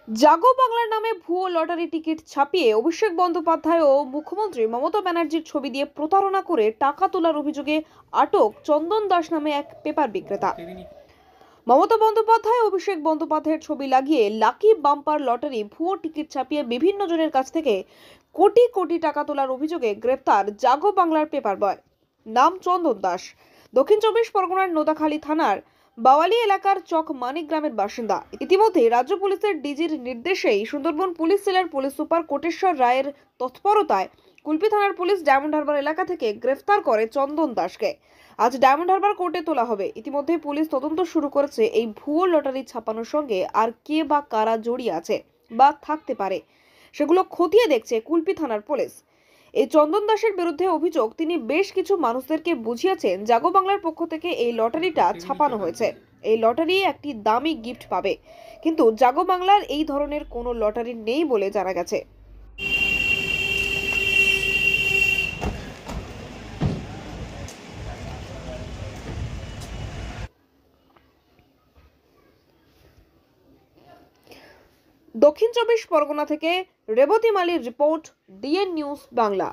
জাগো বাংলার নামে ভুয়ো লটারি টিকিট ছাপিয়ে অভিষেক বন্দ্যোপাধ্যায় ও মুখ্যমন্ত্রী মমতা ব্যানার্জির ছবি দিয়ে প্রতারণা করে টাকা তোলার অভিযোগে আটক চন্দন দাস নামে এক পেপার বিক্রেতা। মমতা বন্দ্যোপাধ্যায় অভিষেক বন্দ্যোপাধ্যায়ের ছবি লাগিয়ে লাকি বাম্পার লটারি ভুয়ো টিকিট ছাপিয়ে বিভিন্ন জনের কাছ থেকে কোটি কোটি টাকা তোলার অভিযোগে গ্রেপ্তার জাগো বাংলার পেপার বয়। নাম চন্দন দাস, দক্ষিণ চব্বিশ পরগনার নোদাখালী থানার বাওয়ালি এলাকার চক মানিক গ্রামের বাসিন্দা। ইতিমধ্যে রাজ্য পুলিশের ডিজির নির্দেশেই সুন্দরবন পুলিশ জেলার পুলিশ সুপার কোটেশ্বর রায়ের তৎপরতায় কুলপি থানার পুলিশ ডায়মন্ড হারবার এলাকা থেকে গ্রেফতার করে চন্দন দাসকে। আজ ডায়মন্ড হারবার কোর্টে তোলা হবে। ইতিমধ্যে পুলিশ তদন্ত শুরু করেছে এই ভুয়ো লটারি ছাপানোর সঙ্গে আর কে বা কারা জড়িয়ে আছে বা থাকতে পারে সেগুলো খতিয়ে দেখছে কুলপি থানার পুলিশ। এই চন্দন দাসের বিরুদ্ধে অভিযোগ, তিনি বেশ কিছু মানুষদেরকে বুঝিয়েছেন জাগো বাংলার পক্ষ থেকে এই লটারিটা ছাপানো হয়েছে, এই লটারি একটি দামি গিফট পাবে, কিন্তু জাগো বাংলার এই ধরনের কোনো লটারি নেই বলে জানা গেছে। দক্ষিণ চব্বিশ পরগনা থেকে রেবতী মালির রিপোর্ট, ডিএন নিউজ বাংলা।